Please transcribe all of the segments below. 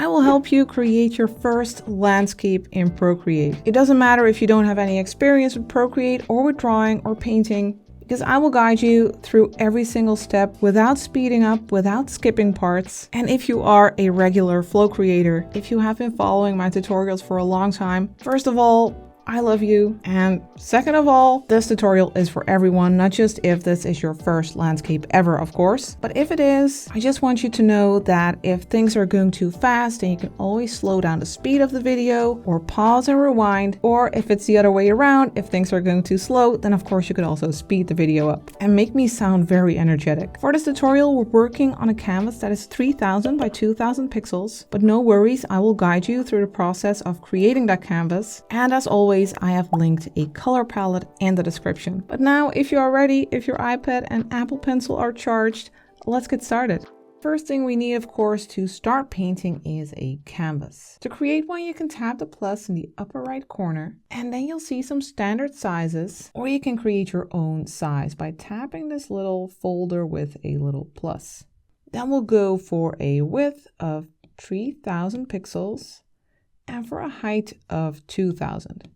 I will help you create your first landscape in Procreate. It doesn't matter if you don't have any experience with Procreate or with drawing or painting, because I will guide you through every single step without speeding up, without skipping parts. And if you are a regular Flocreator, if you have been following my tutorials for a long time, first of all, I love you. And second of all, this tutorial is for everyone, not just if this is your first landscape ever, of course. But if it is, I just want you to know that if things are going too fast, then you can always slow down the speed of the video or pause and rewind. Or if it's the other way around, if things are going too slow, then of course you could also speed the video up and make me sound very energetic. For this tutorial, we're working on a canvas that is 3000 by 2000 pixels, but no worries, I will guide you through the process of creating that canvas. And as always, I have linked a color palette in the description. But now, if you are ready, if your iPad and Apple Pencil are charged, let's get started. First thing we need, of course, to start painting is a canvas. To create one, you can tap the plus in the upper right corner, and then you'll see some standard sizes, or you can create your own size by tapping this little folder with a little plus. Then we'll go for a width of 3000 pixels and for a height of 2000.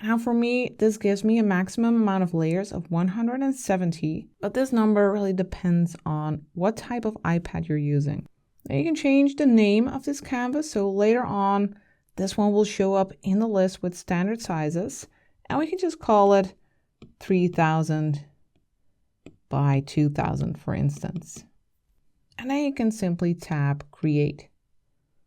Now for me, this gives me a maximum amount of layers of 170, but this number really depends on what type of iPad you're using. Now you can change the name of this canvas, so later on, this one will show up in the list with standard sizes, and we can just call it 3000 by 2000, for instance. And then you can simply tap Create.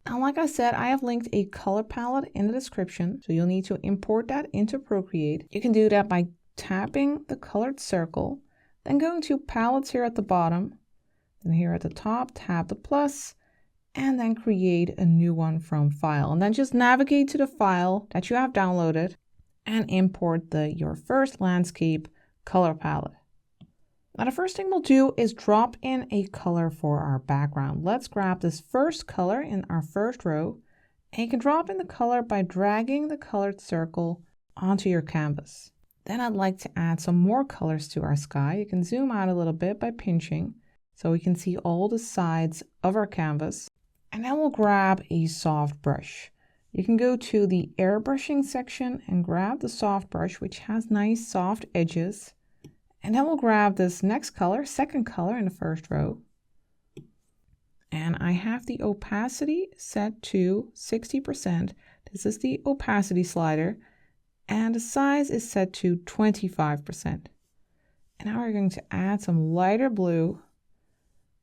Now, like I said, I have linked a color palette in the description, so you'll need to import that into Procreate. You can do that by tapping the colored circle, then going to palettes here at the bottom, then here at the top, tap the plus, and then create a new one from File. And then just navigate to the file that you have downloaded and import your first landscape color palette. Now the first thing we'll do is drop in a color for our background. Let's grab this first color in our first row, and you can drop in the color by dragging the colored circle onto your canvas. Then I'd like to add some more colors to our sky. You can zoom out a little bit by pinching so we can see all the sides of our canvas. And then we'll grab a soft brush. You can go to the airbrushing section and grab the soft brush, which has nice soft edges. And then we'll grab this next color, second color in the first row. And I have the opacity set to 60%. This is the opacity slider. And the size is set to 25%. And now we're going to add some lighter blue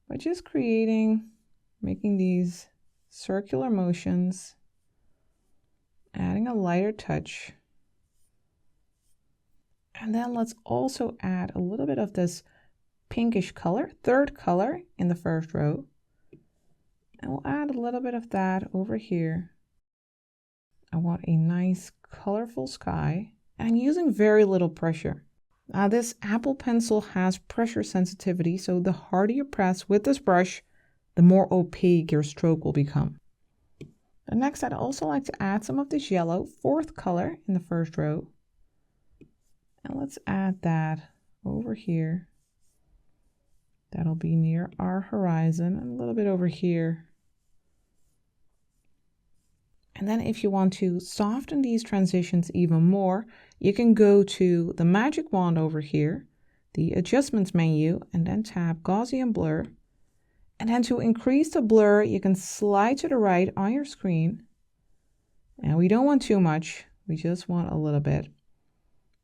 by just making these circular motions, adding a lighter touch. And then let's also add a little bit of this pinkish color, third color in the first row. And we'll add a little bit of that over here. I want a nice colorful sky, and I'm using very little pressure. Now this Apple Pencil has pressure sensitivity, so the harder you press with this brush, the more opaque your stroke will become. And next, I'd also like to add some of this yellow, fourth color in the first row. And let's add that over here. That'll be near our horizon and a little bit over here. And then if you want to soften these transitions even more, you can go to the magic wand over here, the adjustments menu, and then tap Gaussian blur. And then to increase the blur, you can slide to the right on your screen. And we don't want too much, we just want a little bit.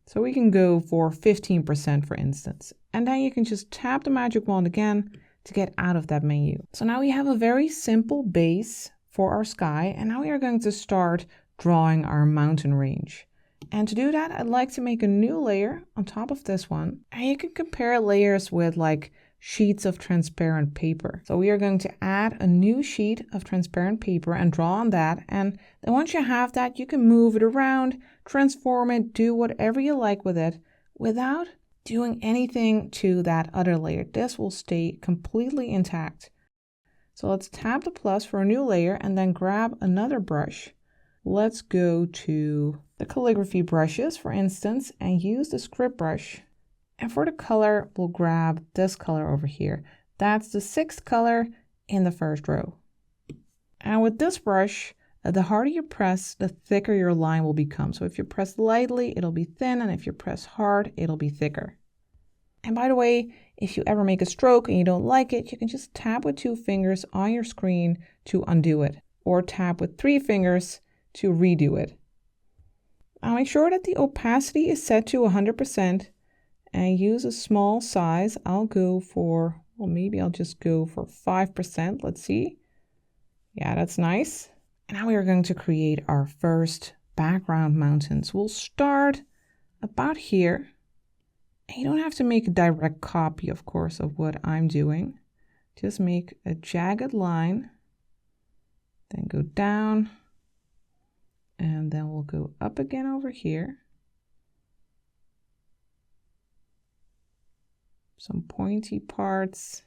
So we can go for 15%, for instance. And then you can just tap the magic wand again to get out of that menu. So now we have a very simple base for our sky. And now we are going to start drawing our mountain range. And to do that, I'd like to make a new layer on top of this one. And you can compare layers with like sheets of transparent paper. So we are going to add a new sheet of transparent paper and draw on that. And then once you have that, you can move it around, transform it, do whatever you like with it without doing anything to that other layer. This will stay completely intact. So let's tap the plus for a new layer and then grab another brush. Let's go to the calligraphy brushes, for instance, and use the script brush. And for the color, we'll grab this color over here. That's the sixth color in the first row. And with this brush, the harder you press, the thicker your line will become. So if you press lightly, it'll be thin, and if you press hard, it'll be thicker. And by the way, if you ever make a stroke and you don't like it, you can just tap with 2 fingers on your screen to undo it, or tap with 3 fingers to redo it. Now make sure that the opacity is set to 100% and use a small size. I'll go for, well, maybe I'll just go for 5%. Let's see. Yeah, that's nice. And now we are going to create our first background mountains. We'll start about here. And you don't have to make a direct copy, of course, of what I'm doing. Just make a jagged line, then go down, and then we'll go up again over here. Some pointy parts.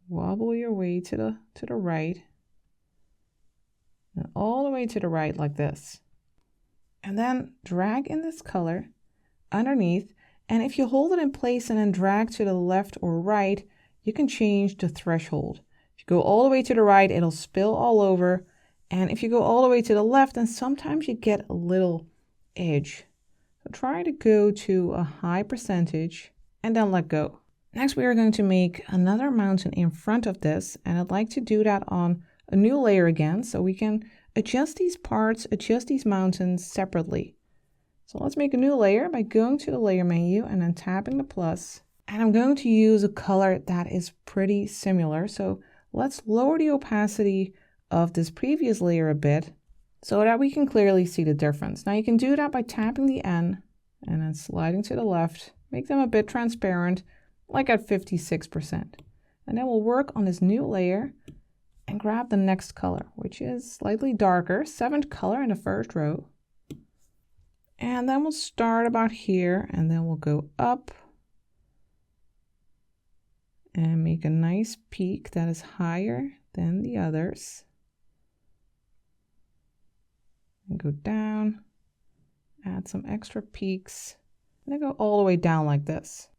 Wobble your way to the right, and all the way to the right like this. And then drag in this color underneath, and if you hold it in place and then drag to the left or right, you can change the threshold. If you go all the way to the right, it'll spill all over, and if you go all the way to the left, then sometimes you get a little edge. So try to go to a high percentage and then let go. Next, we are going to make another mountain in front of this, and I'd like to do that on a new layer again, so we can adjust these parts, adjust these mountains separately. So let's make a new layer by going to the layer menu and then tapping the plus. And I'm going to use a color that is pretty similar. So let's lower the opacity of this previous layer a bit so that we can clearly see the difference. Now you can do that by tapping the N and then sliding to the left, make them a bit transparent, like at 56%. And then we'll work on this new layer and grab the next color, which is slightly darker, 7th color in the first row. And then we'll start about here, and then we'll go up and make a nice peak that is higher than the others. And go down, add some extra peaks, and then go all the way down like this.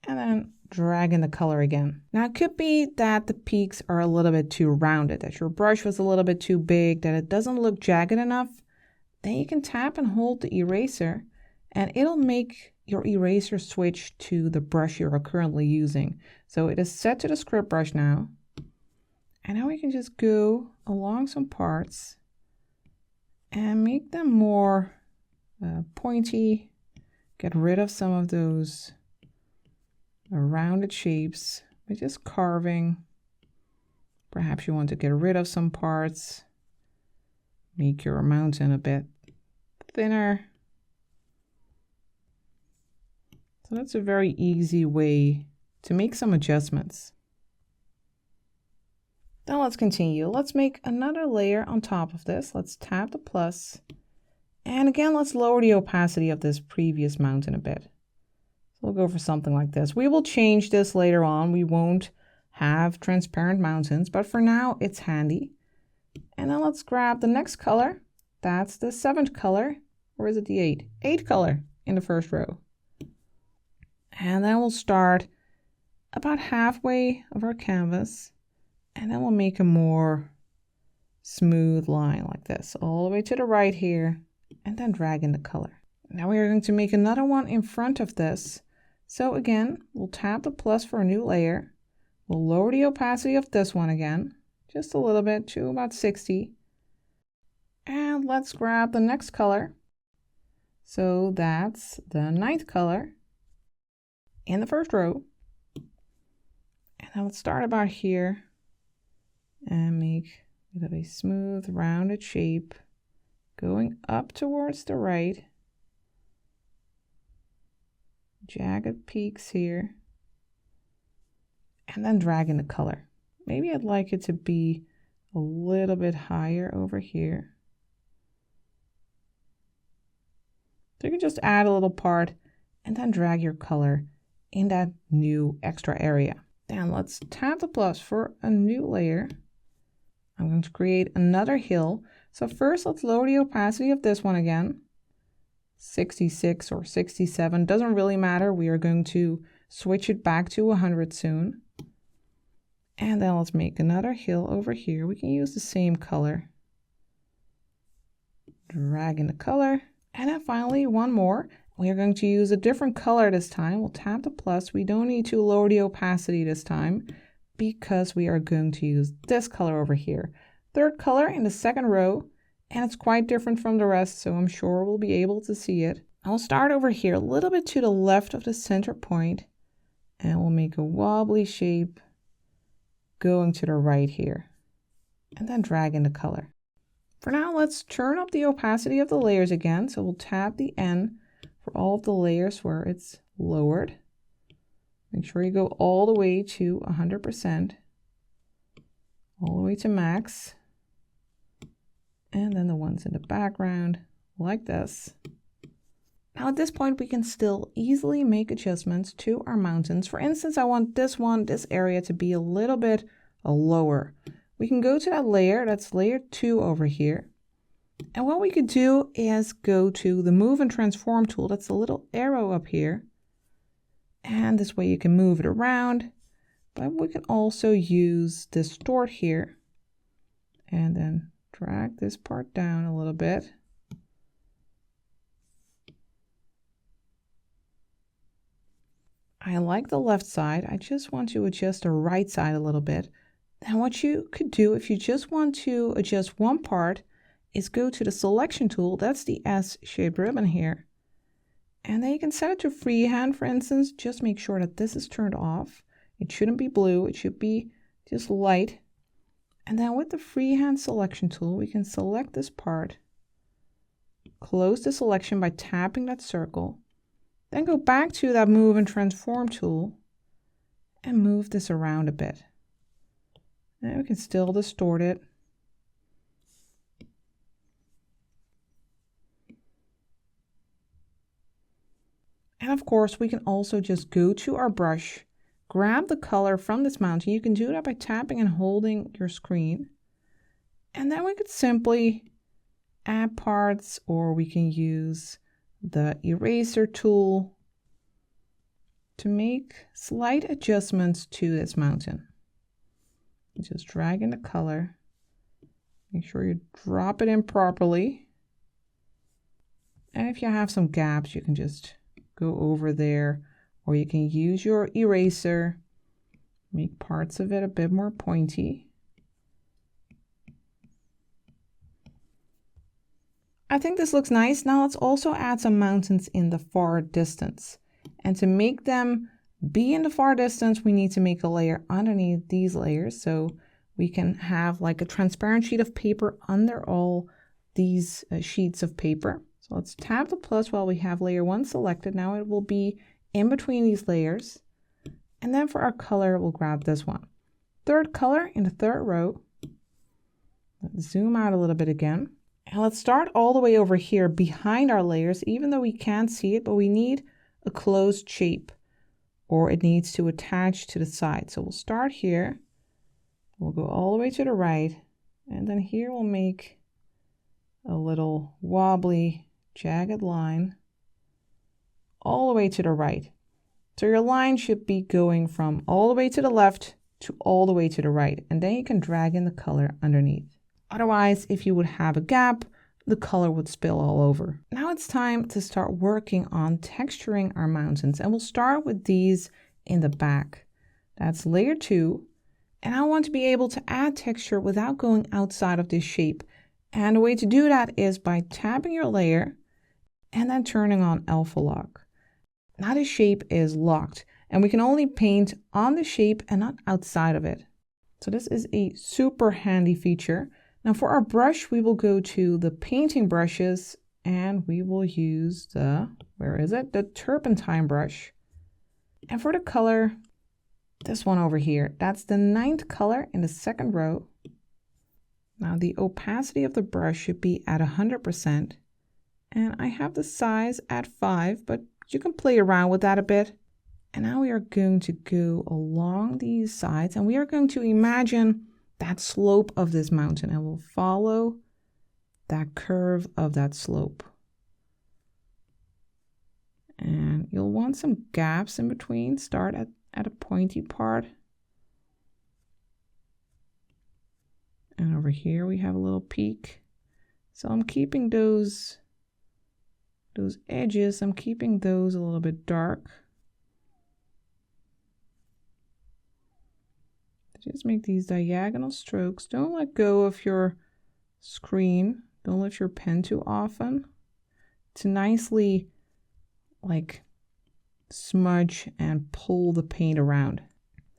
And then drag in the color again. Now it could be that the peaks are a little bit too rounded, that your brush was a little bit too big, that it doesn't look jagged enough. Then you can tap and hold the eraser, and it'll make your eraser switch to the brush you are currently using. So it is set to the script brush now. And now we can just go along some parts and make them more pointy, get rid of some of those rounded shapes by just carving. Perhaps you want to get rid of some parts, make your mountain a bit thinner. So that's a very easy way to make some adjustments. Now let's continue. Let's make another layer on top of this. Let's tap the plus, and again let's lower the opacity of this previous mountain a bit. We'll go for something like this. We will change this later on. We won't have transparent mountains, but for now it's handy. And then let's grab the next color. That's the 7th color, or is it the 8th? 8th color in the first row. And then we'll start about halfway of our canvas, and then we'll make a more smooth line like this, all the way to the right here, and then drag in the color. Now we are going to make another one in front of this. So again, we'll tap the plus for a new layer. We'll lower the opacity of this one again, just a little bit to about 60. And let's grab the next color. So that's the 9th color in the first row. And then let's start about here and make it a smooth, rounded shape going up towards the right. Jagged peaks here, and then drag in the color. Maybe I'd like it to be a little bit higher over here. So you can just add a little part and then drag your color in that new extra area. Then let's tap the plus for a new layer. I'm going to create another hill. So first let's lower the opacity of this one again. 66 or 67, doesn't really matter. We are going to switch it back to 100 soon. And then let's make another hill over here. We can use the same color. Drag in the color. And then finally one more. We are going to use a different color this time. We'll tap the plus. We don't need to lower the opacity this time because we are going to use this color over here. Third color in the second row, and it's quite different from the rest, so I'm sure we'll be able to see it. I'll start over here a little bit to the left of the center point, and we'll make a wobbly shape going to the right here, and then drag in the color. For now, let's turn up the opacity of the layers again. So we'll tap the N for all of the layers where it's lowered. Make sure you go all the way to 100%, all the way to max. And then the ones in the background, like this. Now at this point, we can still easily make adjustments to our mountains. For instance, I want this area to be a little bit lower. We can go to that layer, that's layer 2 over here. And what we could do is go to the move and transform tool. That's the little arrow up here. And this way you can move it around. But we can also use distort here. And then drag this part down a little bit. I like the left side. I just want to adjust the right side a little bit. And what you could do if you just want to adjust one part is go to the selection tool. That's the S-shaped ribbon here. And then you can set it to freehand, for instance. Just make sure that this is turned off. It shouldn't be blue. It should be just light. And then with the freehand selection tool, we can select this part, close the selection by tapping that circle, then go back to that move and transform tool and move this around a bit. And we can still distort it. And of course, we can also just go to our brush, grab the color from this mountain. You can do that by tapping and holding your screen. And then we could simply add parts, or we can use the eraser tool to make slight adjustments to this mountain. Just drag in the color. Make sure you drop it in properly. And if you have some gaps, you can just go over there, or you can use your eraser, make parts of it a bit more pointy. I think this looks nice. Now let's also add some mountains in the far distance. And to make them be in the far distance, we need to make a layer underneath these layers. So we can have like a transparent sheet of paper under all these sheets of paper. So let's tap the plus while we have layer 1 selected. Now it will be in between these layers. And then for our color, we'll grab this one. Third color in the third row. Let's zoom out a little bit again. And let's start all the way over here behind our layers, even though we can't see it, but we need a closed shape, or it needs to attach to the side. So we'll start here. We'll go all the way to the right. And then here we'll make a little wobbly jagged line all the way to the right. So your line should be going from all the way to the left to all the way to the right. And then you can drag in the color underneath. Otherwise, if you would have a gap, the color would spill all over. Now it's time to start working on texturing our mountains. And we'll start with these in the back. That's layer 2. And I want to be able to add texture without going outside of this shape. And the way to do that is by tapping your layer and then turning on alpha lock. Now the shape is locked and we can only paint on the shape and not outside of it. So this is a super handy feature. Now for our brush, we will go to the painting brushes and we will use the, the turpentine brush. And for the color, this one over here, that's the 9th color in the second row. Now the opacity of the brush should be at 100%. And I have the size at 5, but you can play around with that a bit. And now we are going to go along these sides and we are going to imagine that slope of this mountain and we'll follow that curve of that slope. And you'll want some gaps in between. Start at a pointy part. over here we have a little peak. So I'm keeping those edges, I'm keeping those a little bit dark. Just make these diagonal strokes. Don't let go of your screen. Don't lift your pen too often to nicely like smudge and pull the paint around.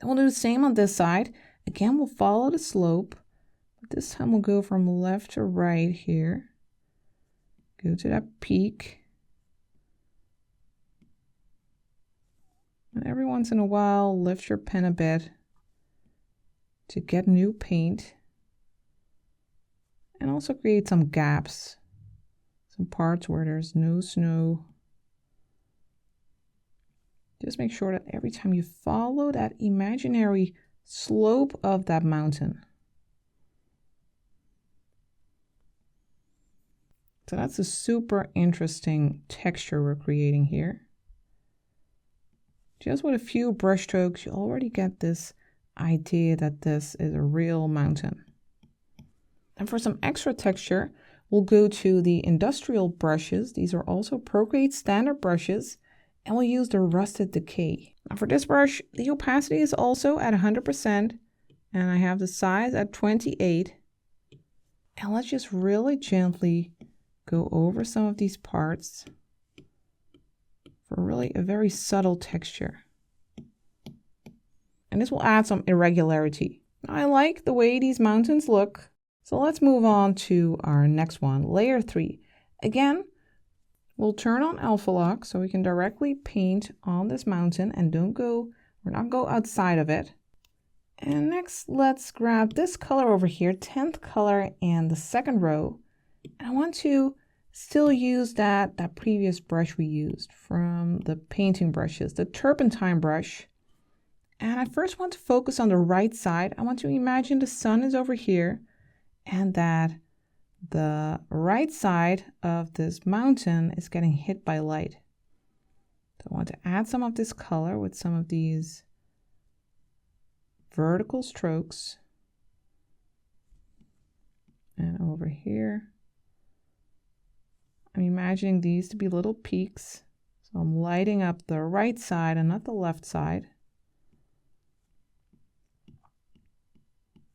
And we'll do the same on this side. Again, we'll follow the slope, but this time we'll go from left to right here. Go to that peak. And every once in a while, lift your pen a bit to get new paint. And also create some gaps, some parts where there's no snow. Just make sure that every time you follow that imaginary slope of that mountain. So that's a super interesting texture we're creating here. Just with a few brush strokes, you already get this idea that this is a real mountain. And for some extra texture, we'll go to the industrial brushes. These are also Procreate standard brushes, and we'll use the Rusted Decay. Now for this brush, the opacity is also at 100%, and I have the size at 28. And let's just really gently go over some of these parts for really a very subtle texture. And this will add some irregularity. I like the way these mountains look. So let's move on to our next one, layer 3. Again, we'll turn on alpha lock so we can directly paint on this mountain and not go outside of it. And next, let's grab this color over here, 10th color in the second row. And I want to still use that previous brush we used from the painting brushes, the turpentine brush. And I first want to focus on the right side. I want to imagine the sun is over here, and that the right side of this mountain is getting hit by light. So I want to add some of this color with some of these vertical strokes. And over here, I'm imagining these to be little peaks. So I'm lighting up the right side and not the left side.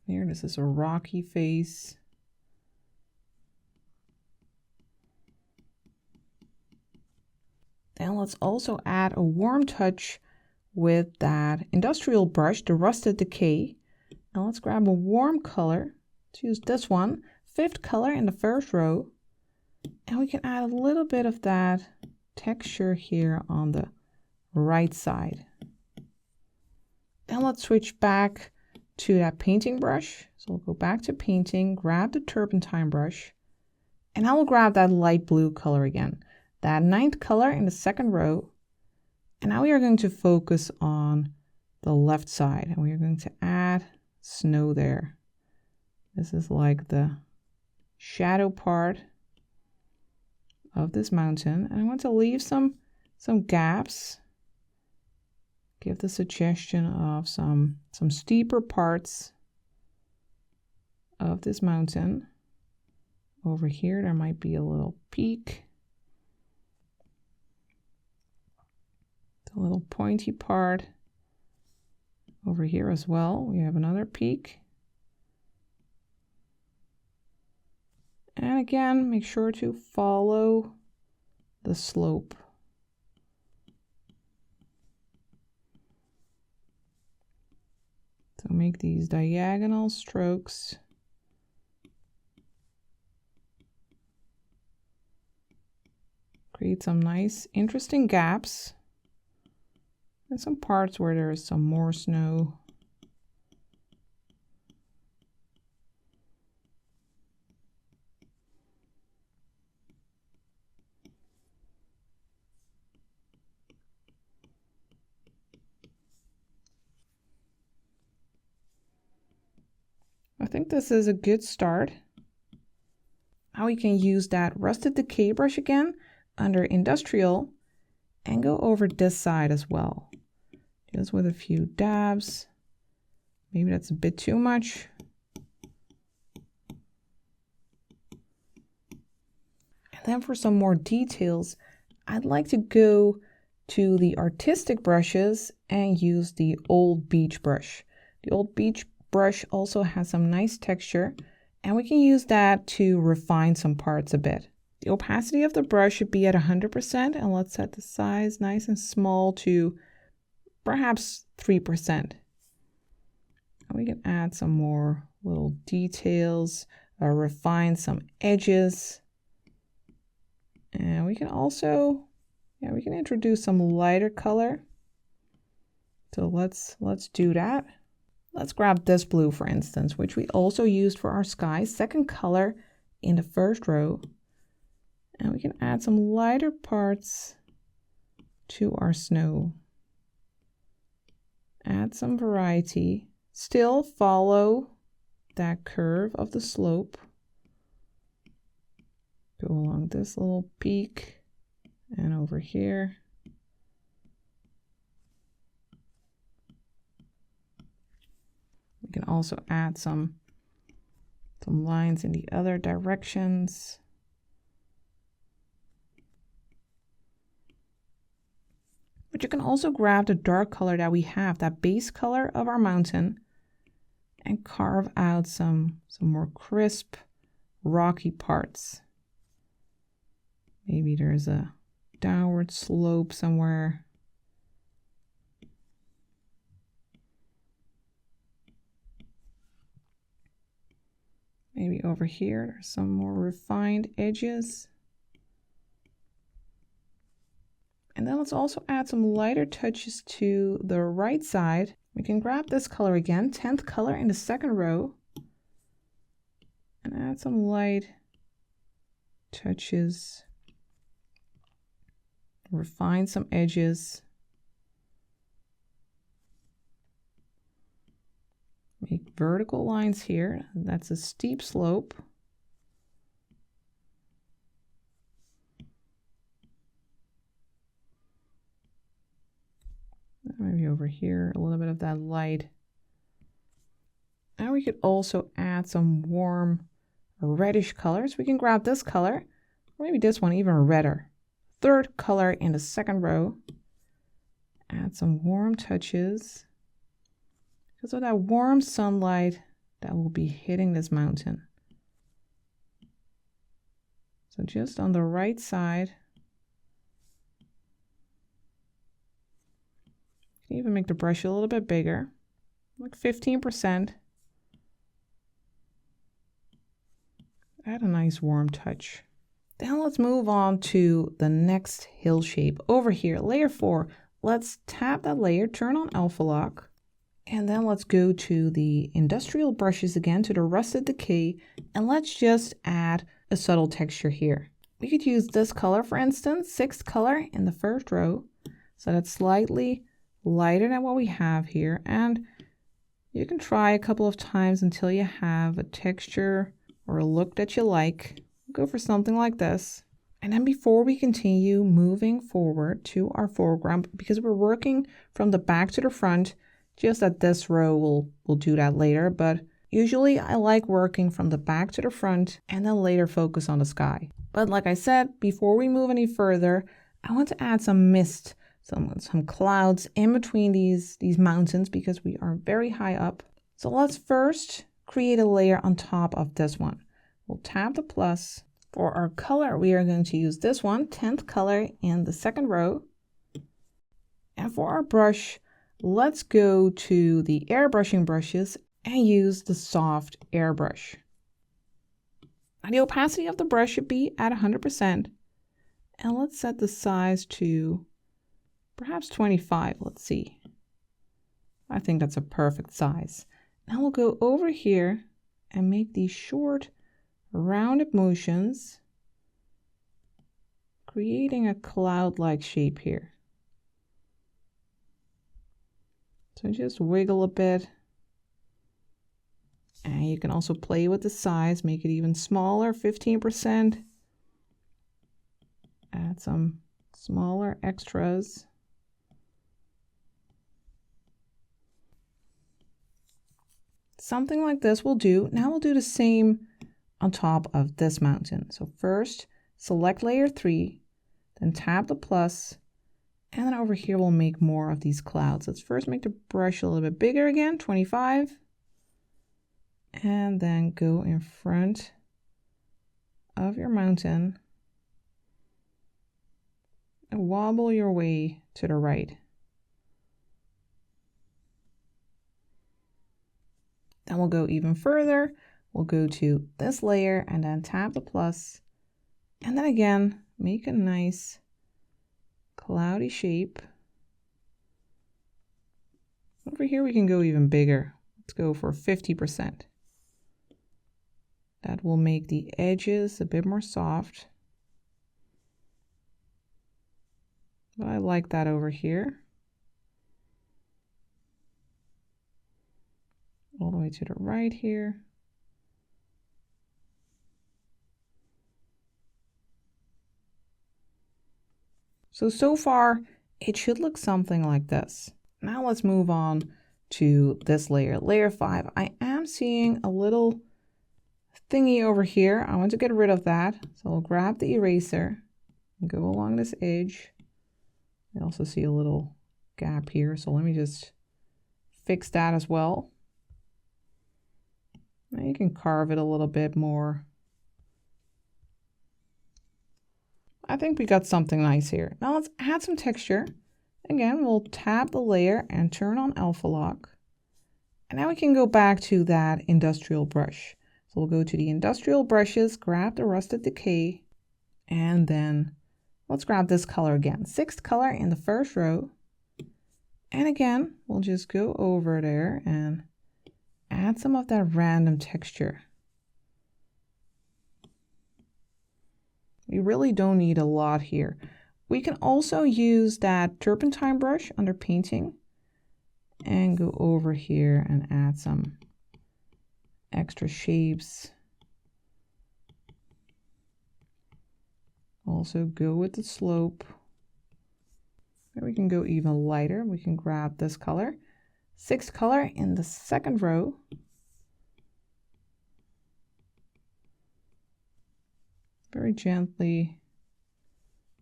Here, this is a rocky face. Then let's also add a warm touch with that industrial brush, the Rusted Decay. Now let's grab a warm color. Let's use this one, 5th color in the first row. And we can add a little bit of that texture here on the right side. Then let's switch back to that painting brush. So we'll go back to painting, grab the turpentine brush, and I will grab that light blue color again, that 9th color in the second row. And now we are going to focus on the left side, and we are going to add snow there. This is like the shadow part of this mountain, and I want to leave some gaps. Give the suggestion of some steeper parts of this mountain. Over here, there might be a little peak. A little pointy part. Over here as well, we have another peak. And again, make sure to follow the slope. So make these diagonal strokes. Create some nice, interesting gaps. And some parts where there is some more snow. I think this is a good start. Now we can use that Rusted Decay brush again under Industrial and go over this side as well. Just with a few dabs. Maybe that's a bit too much. Then for some more details, I'd like to go to the artistic brushes and use the Old Beach brush. The Old Beach brush also has some nice texture, and we can use that to refine some parts a bit. The opacity of the brush should be at 100%, and let's set the size nice and small to perhaps 3%. And we can add some more little details, refine some edges. And we can also, we can introduce some lighter color. So let's do that. Let's grab this blue, for instance, which we also used for our sky, second color in the first row. And we can add some lighter parts to our snow. Add some variety. Still follow that curve of the slope. Go along this little peak and over here. We can also add some lines in the other directions. But you can also grab the dark color that we have, that base color of our mountain, and carve out some more crisp, rocky parts. Maybe there's a downward slope somewhere. Maybe over here, there's some more refined edges. And then let's also add some lighter touches to the right side. We can grab this color again, 10th color in the second row, and add some light touches. Refine some edges. Make vertical lines here. That's a steep slope. Maybe over here, a little bit of that light. And we could also add some warm reddish colors. We can grab this color, or maybe this one even redder. Third color in the second row. Add some warm touches. Because of that warm sunlight that will be hitting this mountain. So just on the right side. You can even make the brush a little bit bigger, like 15%. Add a nice warm touch. Then let's move on to the next hill shape. Over here, layer 4. Let's tap that layer, turn on alpha lock. And then let's go to the industrial brushes again, to the rusted decay, and let's just add a subtle texture here. We could use this color, for instance, 6th color in the first row. So that's slightly lighter than what we have here. And you can try a couple of times until you have a texture or a look that you like. Go for something like this. And then before we continue moving forward to our foreground, because we're working from the back to the front, just that this row we'll do that later, but usually I like working from the back to the front and then later focus on the sky. But like I said, before we move any further, I want to add some mist, some clouds in between these mountains because we are very high up. So let's first create a layer on top of this one. We'll tap the plus. For our color, we are going to use this one, 10th color in the second row. And for our brush, let's go to the airbrushing brushes and use the soft airbrush. And the opacity of the brush should be at 100%. And let's set the size to perhaps 25. Let's see. I think that's a perfect size. Now we'll go over here and make these short, rounded motions, creating a cloud-like shape here. So just wiggle a bit. And you can also play with the size, make it even smaller, 15%. Add some smaller extras. Something like this will do. Now we'll do the same on top of this mountain. So first, select layer 3, then tap the plus, and then over here we'll make more of these clouds. Let's first make the brush a little bit bigger again, 25, and then go in front of your mountain and wobble your way to the right. Then we'll go even further. We'll go to this layer and then tap the plus, and then again make a nice cloudy shape. Over here we can go even bigger. Let's go for 50%. That will make the edges a bit more soft. But I like that over here. All the way to the right here. So far, it should look something like this. Now let's move on to this layer, layer 5. I am seeing a little thingy over here. I want to get rid of that. So I'll grab the eraser and go along this edge. I also see a little gap here. So let me just fix that as well. Now you can carve it a little bit more. I think we got something nice here. Now let's add some texture. Again, we'll tap the layer and turn on alpha lock. And now we can go back to that industrial brush. So we'll go to the industrial brushes, grab the rusted decay, and then let's grab this color again. 6th color in the first row. And again, we'll just go over there and add some of that random texture. We really don't need a lot here. We can also use that turpentine brush under painting and go over here and add some extra shapes. Also go with the slope. There we can go even lighter. We can grab this color. 6th color in the 2nd row. Very gently.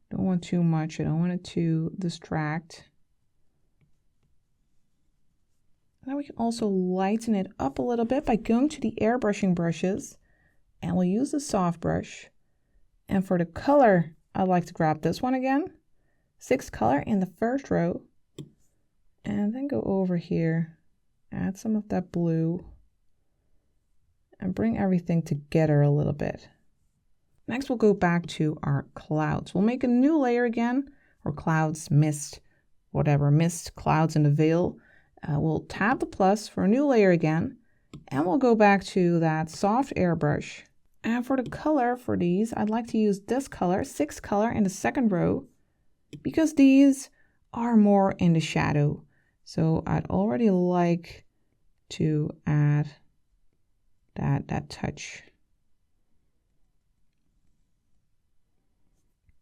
Don't want too much. I don't want it to distract. Now we can also lighten it up a little bit by going to the airbrushing brushes, and we'll use the soft brush. And for the color, I'd like to grab this one again. 6th color in the 1st row. And then go over here, add some of that blue, and bring everything together a little bit. Next, we'll go back to our clouds. We'll make a new layer again, or clouds, mist, whatever, mist, clouds, and a veil. We'll tap the plus for a new layer again, and we'll go back to that soft airbrush. And for the color for these, I'd like to use this color, 6th color in the 2nd row, because these are more in the shadow. So I'd already like to add that touch.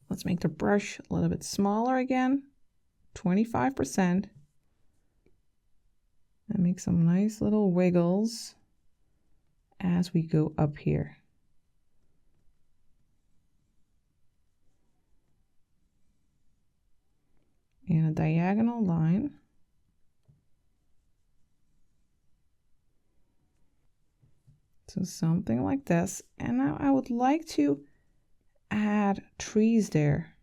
Let's make the brush a little bit smaller again, 25%. And make some nice little wiggles as we go up here. In a diagonal line. So something like this. And now I would like to add trees there.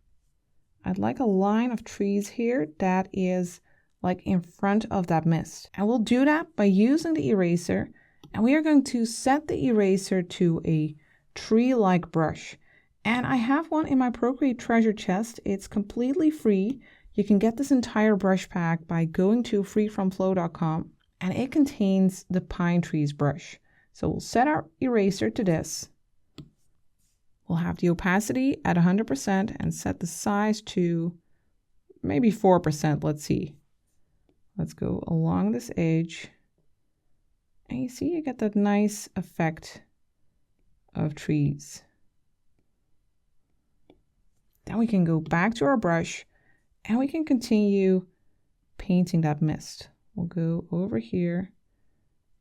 I'd like a line of trees here that is like in front of that mist. And we'll do that by using the eraser. And we are going to set the eraser to a tree-like brush. And I have one in my Procreate treasure chest. It's completely free. You can get this entire brush pack by going to freefromflow.com, and it contains the pine trees brush. So we'll set our eraser to this. We'll have the opacity at 100% and set the size to maybe 4%. Let's see. Let's go along this edge. And you see, you get that nice effect of trees. Then we can go back to our brush and we can continue painting that mist. We'll go over here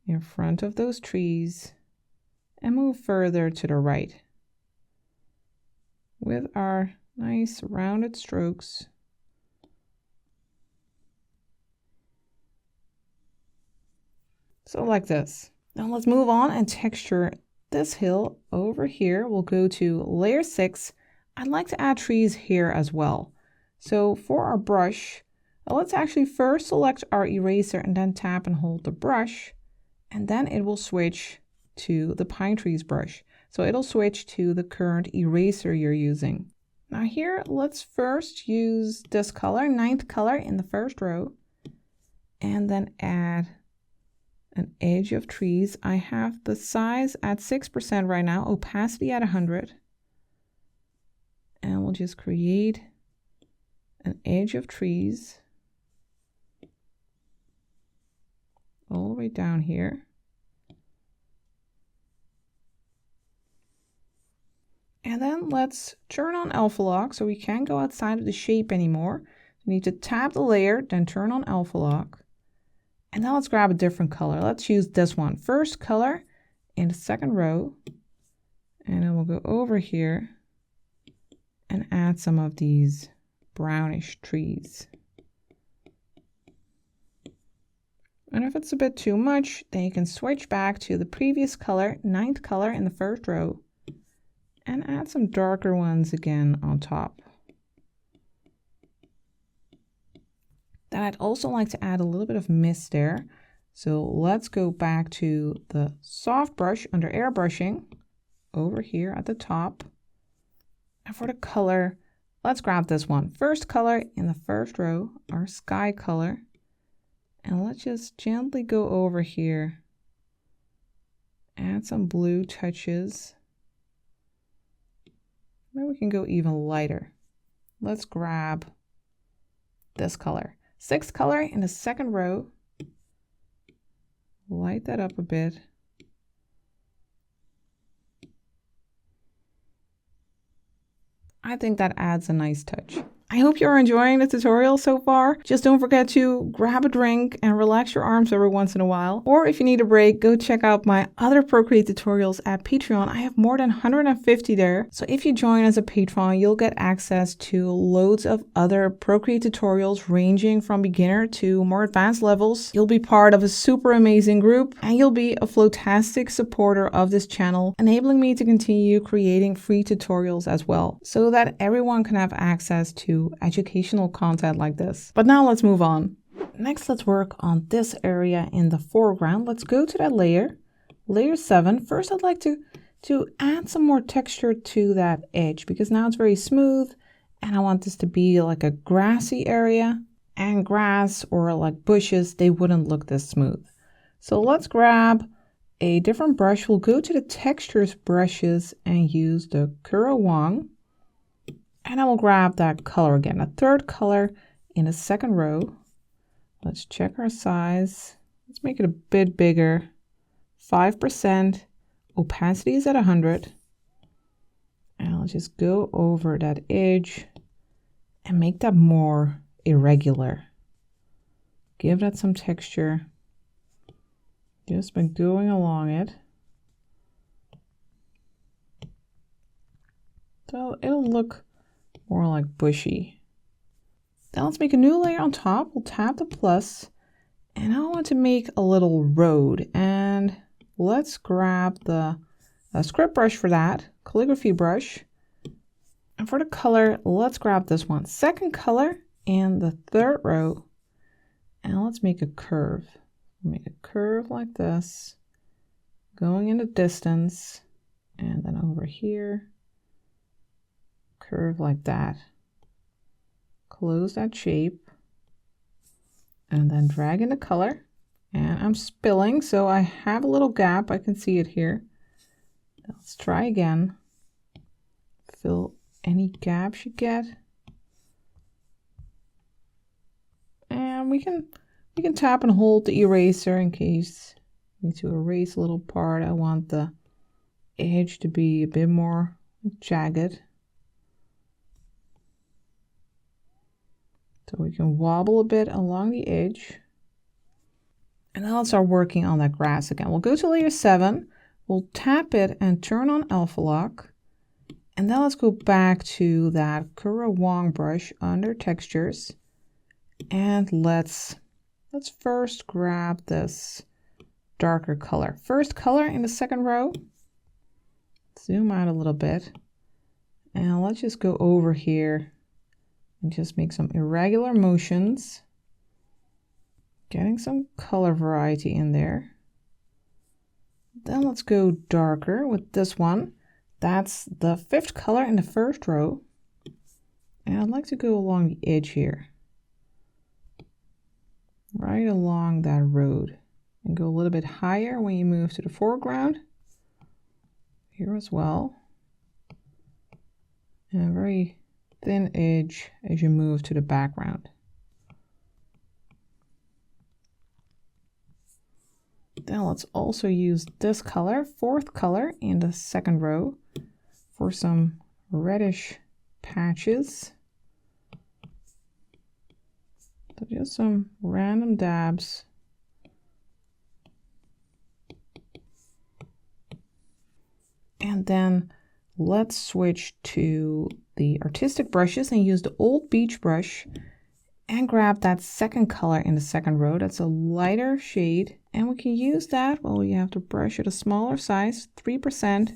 in front of those trees and move further to the right. with our nice rounded strokes. So like this. Now let's move on and texture this hill over here. We'll go to layer 6. I'd like to add trees here as well. So for our brush, let's actually first select our eraser and then tap and hold the brush, and then it will switch to the pine trees brush. So it'll switch to the current eraser you're using. Now here, let's first use this color, 9th color in the first row, and then add an edge of trees. I have the size at 6% right now, opacity at 100. And we'll just create an edge of trees all the way down here. And then let's turn on alpha lock so we can't go outside of the shape anymore. We need to tap the layer, then turn on alpha lock. And now let's grab a different color. Let's use this one. First color in the second row. And then we'll go over here and add some of these brownish trees. And if it's a bit too much, then you can switch back to the previous color, 9th color in the first row, and add some darker ones again on top. Then I'd also like to add a little bit of mist there. So let's go back to the soft brush under airbrushing over here at the top. And for the color, let's grab this one. First color in the first row, our sky color. And let's just gently go over here. Add some blue touches. Maybe we can go even lighter. Let's grab this color. 6th color in the second row. Light that up a bit. I think that adds a nice touch. I hope you're enjoying the tutorial so far. Just don't forget to grab a drink and relax your arms every once in a while. Or if you need a break, go check out my other Procreate tutorials at Patreon. I have more than 150 there. So if you join as a patron, you'll get access to loads of other Procreate tutorials ranging from beginner to more advanced levels. You'll be part of a super amazing group, and you'll be a flotastic supporter of this channel, enabling me to continue creating free tutorials as well, so that everyone can have access to educational content like this. But now let's move on. Next, let's work on this area in the foreground. Let's go to that layer, layer 7. First, I'd like to add some more texture to that edge because now it's very smooth and I want this to be like a grassy area, and grass or like bushes, they wouldn't look this smooth. So let's grab a different brush. We'll go to the textures brushes and use the Kuro Wong. And I will grab that color again, a 3rd color in the second row. Let's check our size. Let's make it a bit bigger. 5%. Opacity is at 100. And I'll just go over that edge and make that more irregular. Give that some texture. Just by going along it. So it'll look more like bushy. Now let's make a new layer on top. We'll tap the plus, and I want to make a little road, and let's grab the script brush for that, calligraphy brush. And for the color, let's grab this one, 2nd color in the 3rd row, and let's make a curve. Make a curve like this, going in the distance, and then over here. Curve like that. Close that shape and then drag in the color, and I'm spilling, so I have a little gap. I can see it here. Let's try again. Fill any gaps you get, and we can tap and hold the eraser in case you need to erase a little part. I want the edge to be a bit more jagged. So we can wobble a bit along the edge. And now let's start working on that grass again. We'll go to layer 7. We'll tap it and turn on alpha lock. And then let's go back to that Kura Wong brush under textures. And let's first grab this darker color. First color in the second row. Zoom out a little bit. And let's just go over here and just make some irregular motions. Getting some color variety in there. Then let's go darker with this one. That's the fifth color in the first row. And I'd like to go along the edge here. Right along that road. And go a little bit higher when you move to the foreground. Here as well. And a very thin edge as you move to the background. Then let's also use this color, fourth color in the second row, for some reddish patches. So just some random dabs. And then let's switch to the artistic brushes and use the old beach brush and grab that second color in the second row. That's a lighter shade. And we can use that, well, you have to brush at a smaller size, 3%.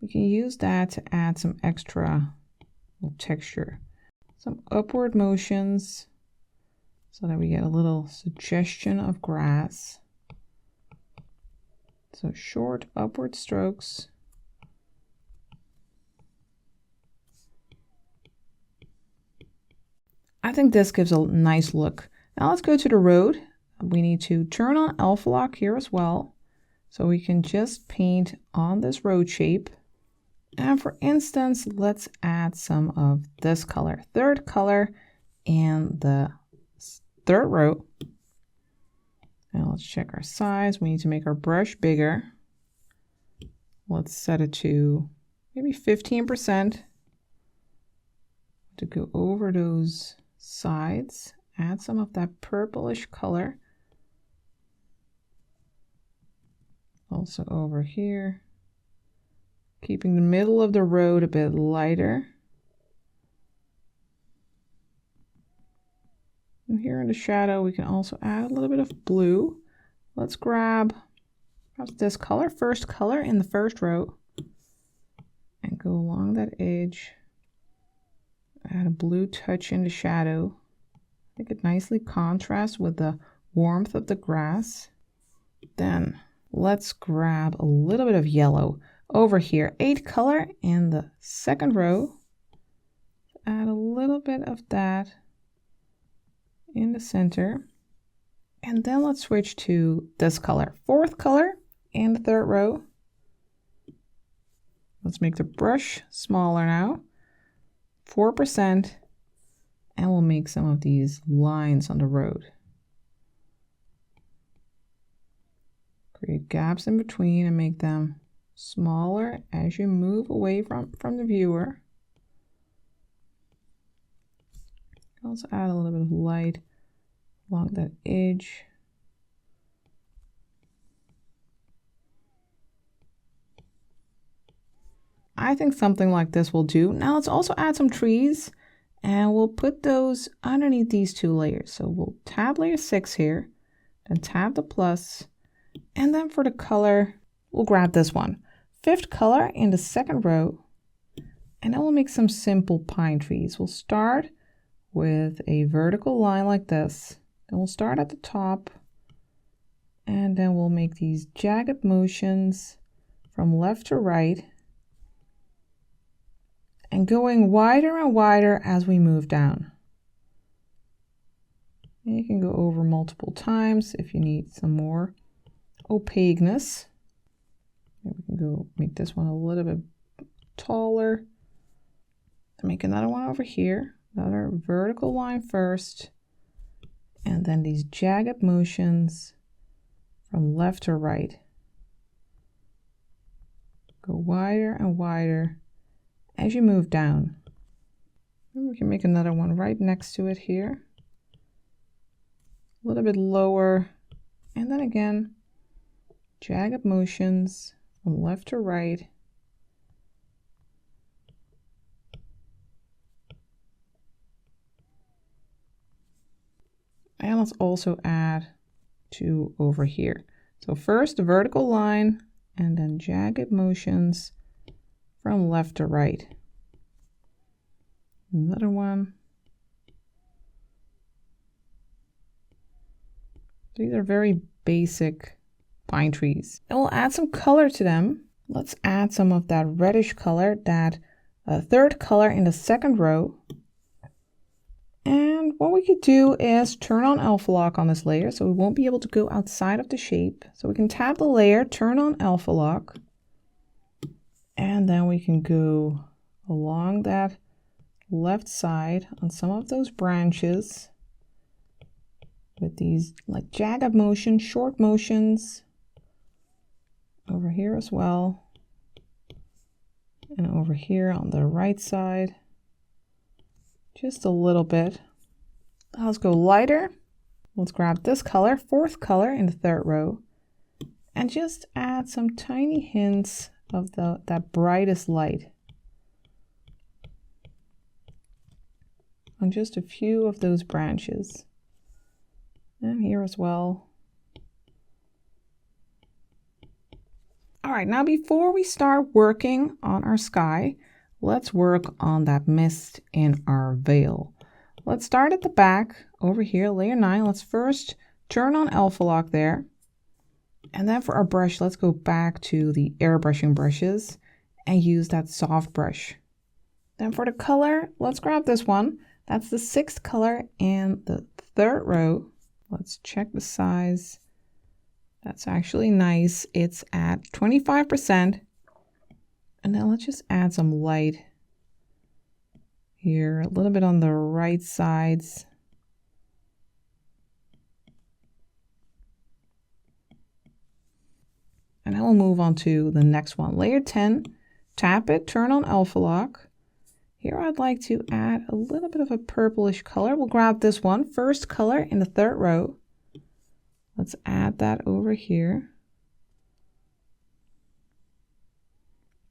We can use that to add some extra texture. Some upward motions so that we get a little suggestion of grass. So short upward strokes. I think this gives a nice look. Now let's go to the road. We need to turn on alpha lock here as well. So we can just paint on this road shape. And for instance, let's add some of this color, third color in the third row. Now let's check our size. We need to make our brush bigger. Let's set it to maybe 15% to go over those sides. Add some of that purplish color. Also over here. Keeping the middle of the road a bit lighter. And here in the shadow, we can also add a little bit of blue. Let's grab perhaps this color, first color in the first row, and go along that edge. Add a blue touch in the shadow. I think it nicely contrasts with the warmth of the grass. Then let's grab a little bit of yellow over here, 8 color in the second row. Add a little bit of that in the center. And then let's switch to this color, fourth color in the third row. Let's make the brush smaller now, 4%, and we'll make some of these lines on the road. Create gaps in between and make them smaller as you move away from the viewer. Also add a little bit of light along that edge. I think something like this will do. Now let's also add some trees, and we'll put those underneath these 2 layers. So we'll tab layer 6 here, then tab the plus, and then for the color, we'll grab this one. 5th color in the second row, and then we'll make some simple pine trees. We'll start with a vertical line like this. Then we'll start at the top, and then we'll make these jagged motions from left to right, and going wider and wider as we move down. And you can go over multiple times if you need some more opaqueness. We can go make this one a little bit taller. Make another one over here, another vertical line first, and then these jagged motions from left to right. Go wider and wider as you move down. And we can make another one right next to it here. A little bit lower, and then again, jagged motions from left to right. let's also add 2 over here. So first a vertical line and then jagged motions from left to right. Another one. These are very basic pine trees. And we'll add some color to them. Let's add some of that reddish color, that third color in the second row. And what we could do is turn on alpha lock on this layer so we won't be able to go outside of the shape. So we can tab the layer, turn on alpha lock, and then we can go along that left side on some of those branches with these like jagged motions, short motions over here as well, and over here on the right side just a little bit. Now let's go lighter. Let's grab this color, fourth color in the third row, and just add some tiny hints of that brightest light on just a few of those branches. And here as well. All right, now before we start working on our sky, let's work on that mist in our veil. Let's start at the back over here, layer 9. Let's first turn on alpha lock there. And then for our brush, let's go back to the airbrushing brushes and use that soft brush. Then for the color, let's grab this one. That's the 6th color in the third row. Let's check the size. That's actually nice. It's at 25%. And then let's just add some light here, a little bit on the right sides. And then we'll move on to the next one. Layer 10, tap it, turn on alpha lock. Here I'd like to add a little bit of a purplish color. We'll grab this one, first color in the third row. Let's add that over here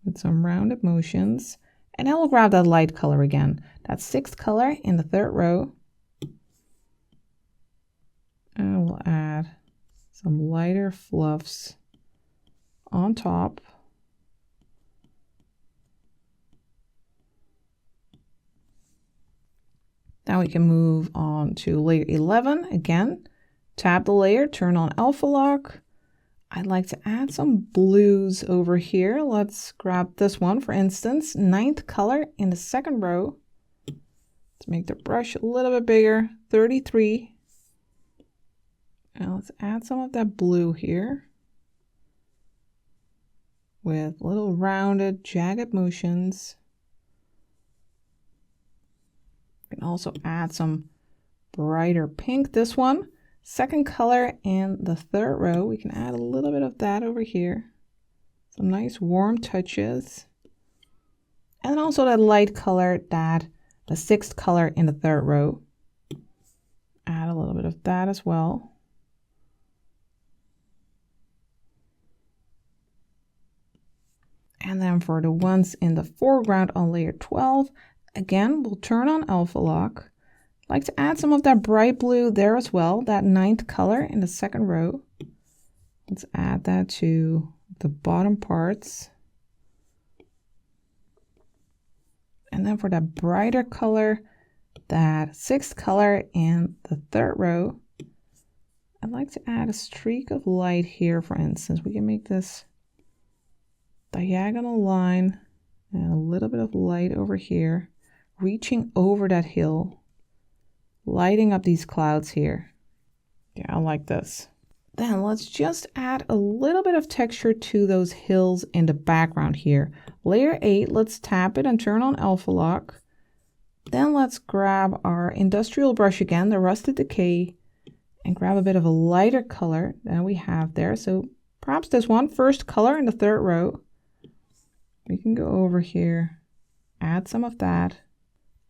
with some rounded motions. And then we'll grab that light color again. That 6th color in the third row. And we'll add some lighter fluffs on top. Now we can move on to layer 11. Again, tap the layer, turn on alpha lock. I'd like to add some blues over here. Let's grab this one, for instance, 9th color in the second row. Let's make the brush a little bit bigger, 33. Now let's add some of that blue here with little rounded, jagged motions. We can also add some brighter pink. This one, 2nd color in the third row. We can add a little bit of that over here. Some nice warm touches. And then also that light color, that the 6th color in the third row. Add a little bit of that as well. And then for the ones in the foreground on layer 12, again, we'll turn on alpha lock. I'd like to add some of that bright blue there as well, that 9th color in the second row. Let's add that to the bottom parts. And then for that brighter color, that 6th color in the third row, I'd like to add a streak of light here, for instance. We can make this diagonal line and a little bit of light over here, reaching over that hill, lighting up these clouds here. Yeah, I like this. Then let's just add a little bit of texture to those hills in the background here. Layer 8, let's tap it and turn on alpha lock. Then let's grab our industrial brush again, the Rusted Decay, and grab a bit of a lighter color than we have there. So perhaps this one, 1st color in the third row. We can go over here, add some of that.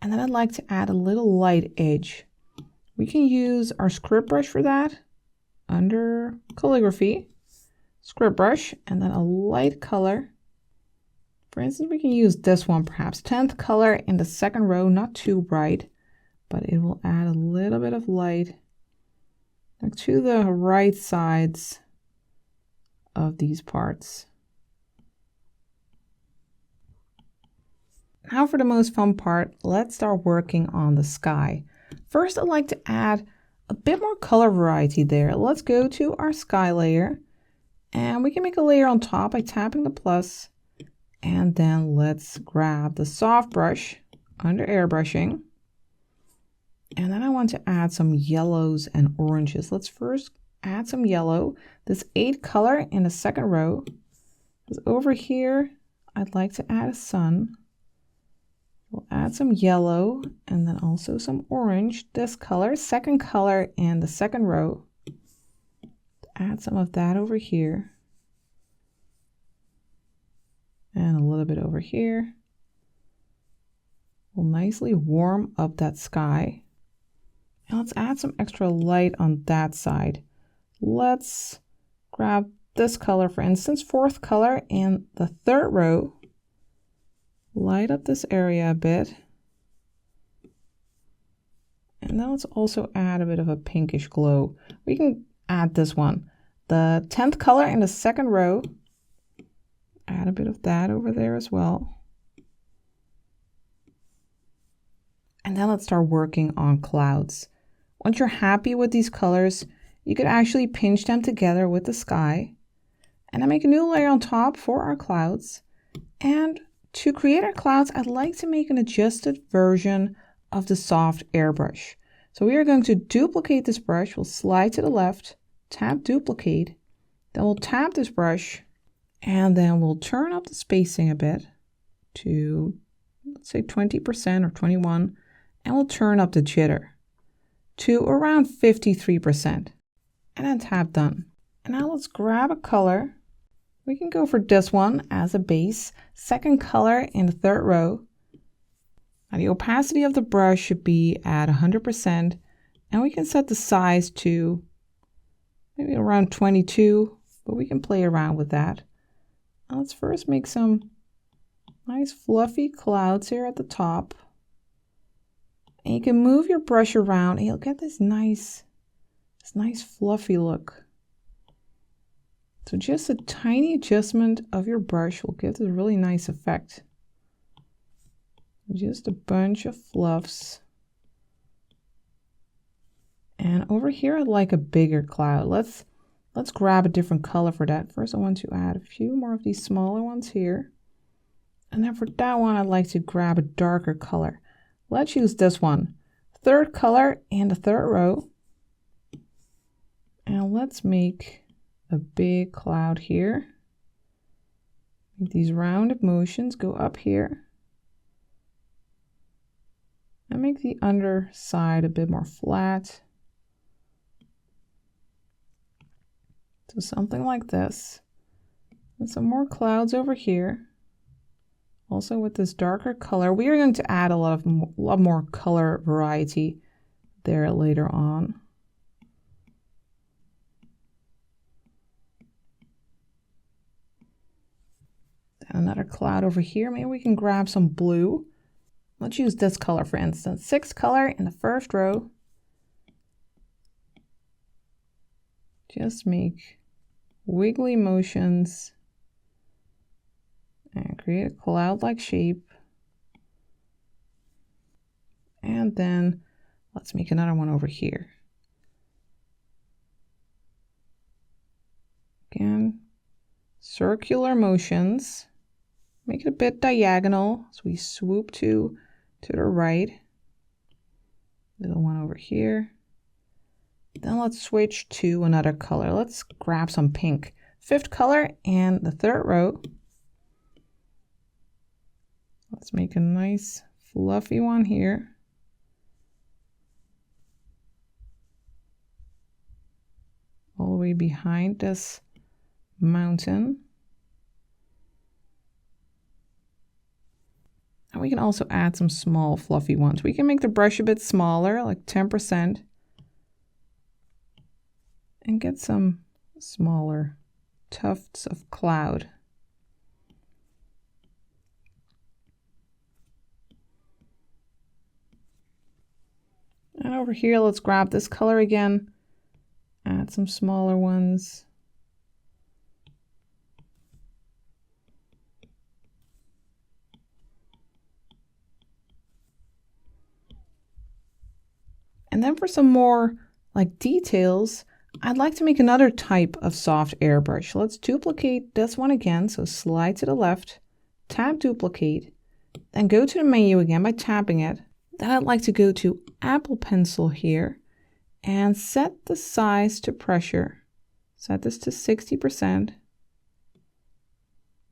And then I'd like to add a little light edge. We can use our script brush for that. Under calligraphy, script brush, and then a light color. For instance, we can use this one perhaps, 10th color in the second row, not too bright, but it will add a little bit of light like to the right sides of these parts. Now for the most fun part, let's start working on the sky. First, I'd like to add a bit more color variety there. Let's go to our sky layer, and we can make a layer on top by tapping the plus, and then let's grab the soft brush under airbrushing. And then I want to add some yellows and oranges. Let's first add some yellow, this 8 color in the second row. Because over here, I'd like to add a sun. We'll add some yellow and then also some orange, this color, second color in the second row. Add some of that over here. And a little bit over here. We'll nicely warm up that sky. And let's add some extra light on that side. Let's grab this color, for instance, 4th color in the third row. Light up this area a bit. And then let's also add a bit of a pinkish glow. We can add this one. The 10th color in the second row. Add a bit of that over there as well. And then let's start working on clouds. Once you're happy with these colors, you could actually pinch them together with the sky. And then make a new layer on top for our clouds. And to create our clouds, I'd like to make an adjusted version of the soft airbrush. So we are going to duplicate this brush. We'll slide to the left, tap duplicate. Then we'll tap this brush, and then we'll turn up the spacing a bit to, let's say 20% or 21, and we'll turn up the jitter to around 53%. And then tap done. And now let's grab a color. We can go for this one as a base, second color in the third row. Now the opacity of the brush should be at 100%, and we can set the size to maybe around 22, but we can play around with that. Now let's first make some nice fluffy clouds here at the top. And you can move your brush around and you'll get this nice fluffy look. So just a tiny adjustment of your brush will give this really nice effect. Just a bunch of fluffs. And over here I'd like a bigger cloud. Let's grab a different color for that. First I want to add a few more of these smaller ones here. And then for that one I'd like to grab a darker color. Let's use this one. Third color in the third row. And let's make a big cloud here. Make these rounded motions go up here. And make the underside a bit more flat. So something like this. And some more clouds over here. Also with this darker color, we are going to add a lot more color variety there later on. And another cloud over here. Maybe we can grab some blue. Let's use this color, for instance. 6th color in the first row. Just make wiggly motions and create a cloud-like shape. And then let's make another one over here. Again, circular motions. Make it a bit diagonal, so we swoop to the right. Little one over here. Then let's switch to another color. Let's grab some pink. 5th color in the third row. Let's make a nice fluffy one here. All the way behind this mountain. And we can also add some small fluffy ones. We can make the brush a bit smaller, like 10%. And get some smaller tufts of cloud. And over here, let's grab this color again. Add some smaller ones. And then for some more like details, I'd like to make another type of soft airbrush. Let's duplicate this one again. So slide to the left, tap duplicate, then go to the menu again by tapping it. Then I'd like to go to Apple Pencil here and set the size to pressure. Set this to 60%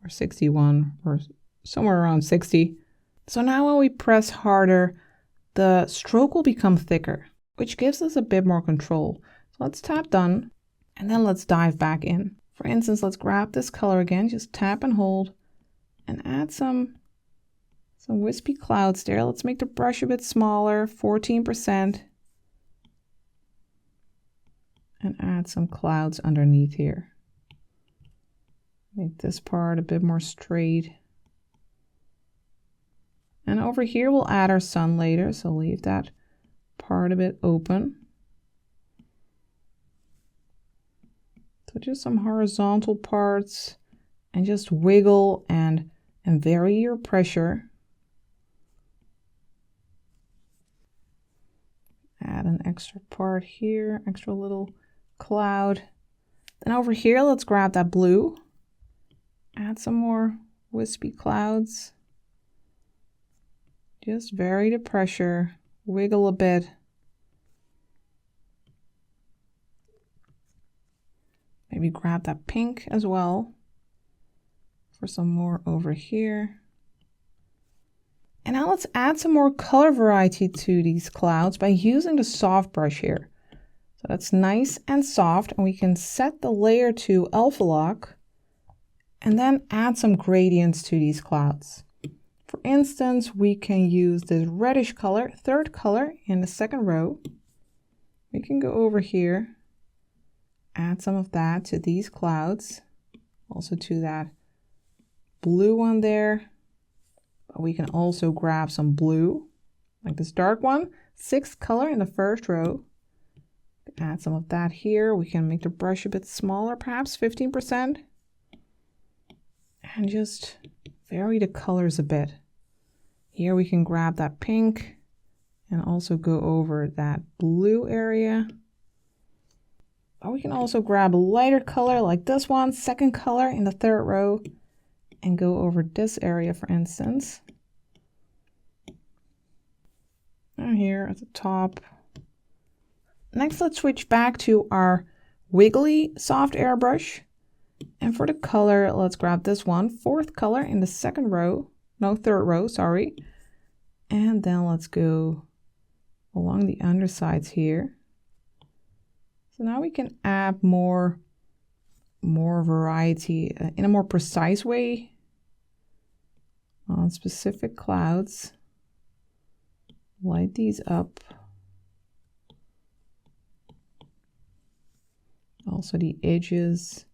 or 61 or somewhere around 60. So now when we press harder, the stroke will become thicker, which gives us a bit more control. So let's tap done, and then let's dive back in. For instance, let's grab this color again, just tap and hold, and add some wispy clouds there. Let's make the brush a bit smaller, 14%, and add some clouds underneath here. Make this part a bit more straight. And over here, we'll add our sun later, so leave that part a bit open. So just some horizontal parts, and just wiggle and vary your pressure. Add an extra part here, extra little cloud. Then over here, let's grab that blue. Add some more wispy clouds. Just vary the pressure, wiggle a bit. Maybe grab that pink as well for some more over here. And now let's add some more color variety to these clouds by using the soft brush here. So that's nice and soft, and we can set the layer to alpha lock and then add some gradients to these clouds. For instance, we can use this reddish color, third color in the second row. We can go over here, add some of that to these clouds, also to that blue one there. But we can also grab some blue, like this dark one, sixth color in the first row. Add some of that here. We can make the brush a bit smaller, perhaps 15%. And just vary the colors a bit. Here we can grab that pink and also go over that blue area. Or we can also grab a lighter color like this one, second color in the third row, and go over this area, for instance. And here at the top. Next, let's switch back to our wiggly soft airbrush. And for the color, let's grab this one, fourth color in the second row, no, third row, sorry. And then let's go along the undersides here. So now we can add more variety in a more precise way on specific clouds. Light these up. Also the edges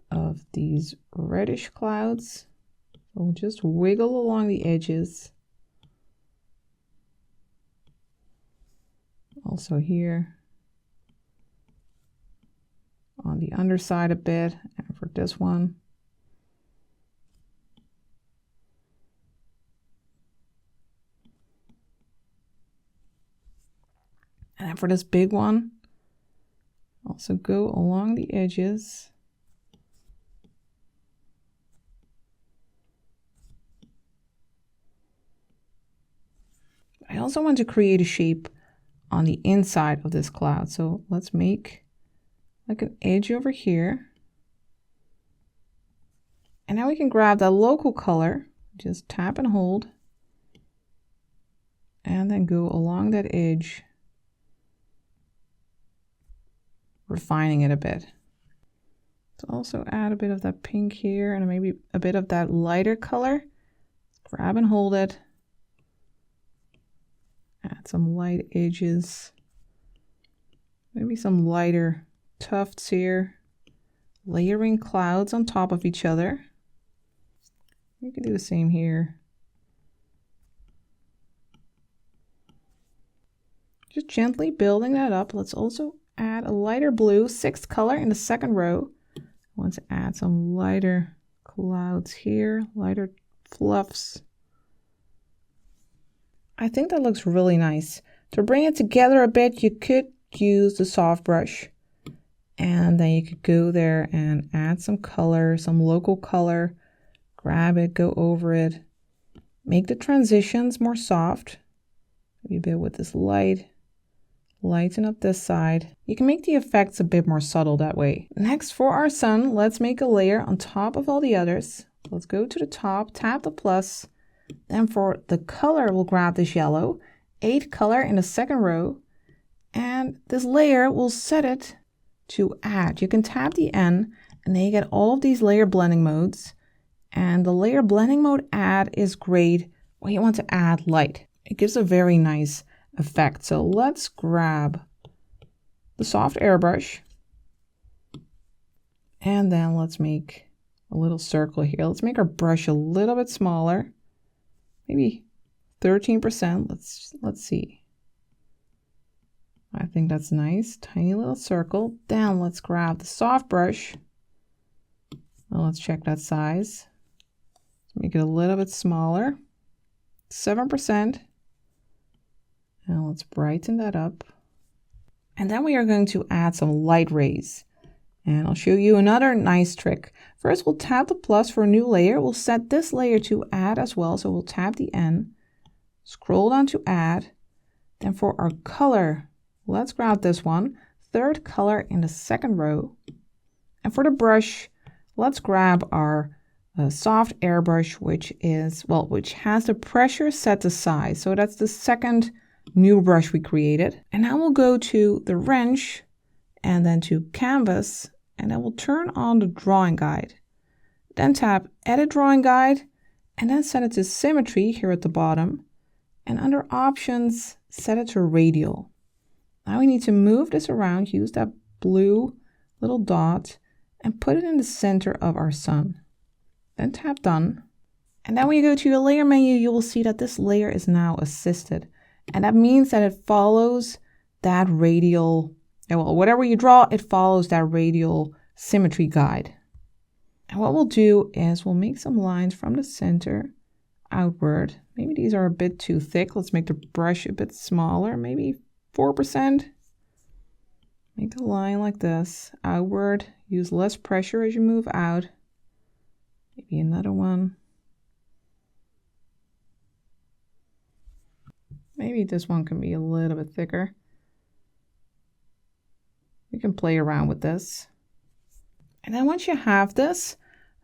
of these reddish clouds. So we'll just wiggle along the edges. Also here on the underside a bit, and for this one. And then for this big one, also go along the edges. I also want to create a shape on the inside of this cloud. So let's make like an edge over here. And now we can grab that local color, just tap and hold, and then go along that edge, refining it a bit. So also add a bit of that pink here and maybe a bit of that lighter color. Grab and hold it. Add some light edges. Maybe some lighter tufts here. Layering clouds on top of each other. You can do the same here. Just gently building that up. Let's also add a lighter blue, 6th color in the second row. I want to add some lighter clouds here, lighter fluffs. I think that looks really nice. To bring it together a bit, you could use the soft brush. And then you could go there and add some color, some local color. Grab it, go over it. Make the transitions more soft. Maybe a bit with this light. Lighten up this side. You can make the effects a bit more subtle that way. Next, for our sun, let's make a layer on top of all the others. Let's go to the top, tap the plus. Then for the color, we'll grab this yellow, 8th color in the second row. And this layer, we'll set it to add. You can tap the N and then you get all of these layer blending modes. And the layer blending mode add is great when you want to add light. It gives a very nice effect. So let's grab the soft airbrush and then let's make a little circle here. Let's make our brush a little bit smaller, maybe 13%. Let's see. I think that's nice. Tiny little circle. Then let's grab the soft brush. Well, let's check that size. Let's make it a little bit smaller. 7%. And let's brighten that up. And then we are going to add some light rays. And I'll show you another nice trick. First, we'll tap the plus for a new layer. We'll set this layer to add as well. So we'll tap the N, scroll down to add. Then for our color, let's grab this one, 3rd color in the second row. And for the brush, let's grab our soft airbrush, which has the pressure set to size. So that's the second new brush we created. And now we'll go to the wrench and then to canvas, and then we'll turn on the drawing guide. Then tap edit drawing guide and then set it to symmetry here at the bottom. And under options, set it to radial. Now we need to move this around, use that blue little dot and put it in the center of our sun. Then tap done. And then when you go to your layer menu, you will see that this layer is now assisted. And that means that it follows that radial, well, whatever you draw, it follows that radial symmetry guide. And what we'll do is we'll make some lines from the center outward. Maybe these are a bit too thick. Let's make the brush a bit smaller, maybe 4%. Make a line like this, outward. Use less pressure as you move out. Maybe another one. Maybe this one can be a little bit thicker. We can play around with this. And then once you have this,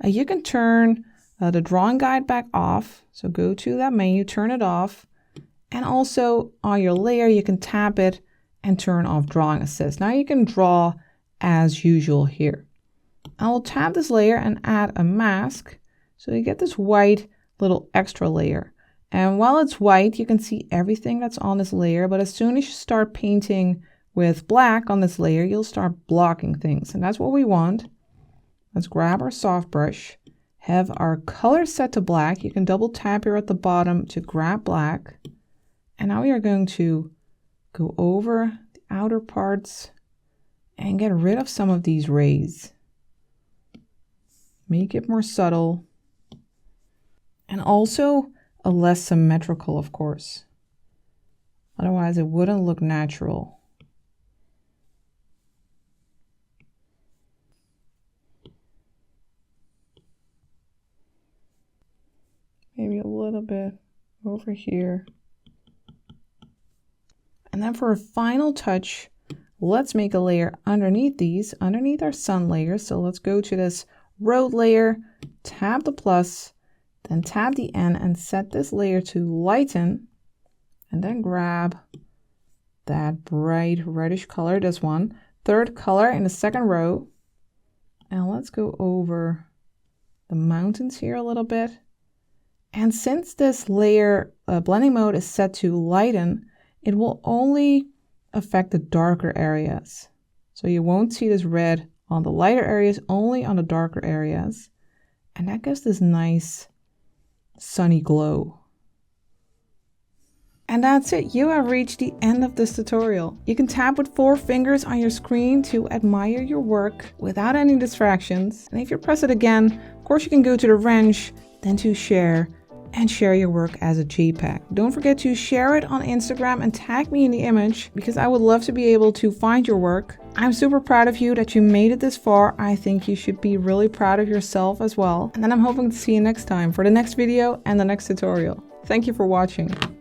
you can turn the drawing guide back off. So go to that menu, turn it off. And also on your layer, you can tap it and turn off drawing assist. Now you can draw as usual here. I will tap this layer and add a mask. So you get this white little extra layer. And while it's white, you can see everything that's on this layer. But as soon as you start painting with black on this layer, you'll start blocking things. And that's what we want. Let's grab our soft brush, have our color set to black. You can double tap here at the bottom to grab black. And now we are going to go over the outer parts and get rid of some of these rays. Make it more subtle. And also a less symmetrical, of course. Otherwise, it wouldn't look natural. Maybe a little bit over here. And then for a final touch, let's make a layer underneath these, underneath our sun layer. So let's go to this road layer, tap the plus, then tap the N and set this layer to lighten, and then grab that bright reddish color, this one, 3rd color in the second row. And let's go over the mountains here a little bit. And since this layer blending mode is set to lighten, it will only affect the darker areas. So you won't see this red on the lighter areas, only on the darker areas. And that gives this nice sunny glow. And that's it, you have reached the end of this tutorial. You can tap with 4 fingers on your screen to admire your work without any distractions. And if you press it again, of course you can go to the wrench, then to share, and share your work as a JPEG. Don't forget to share it on Instagram and tag me in the image, because I would love to be able to find your work. I'm super proud of you that you made it this far. I think you should be really proud of yourself as well. And then I'm hoping to see you next time for the next video and the next tutorial. Thank you for watching.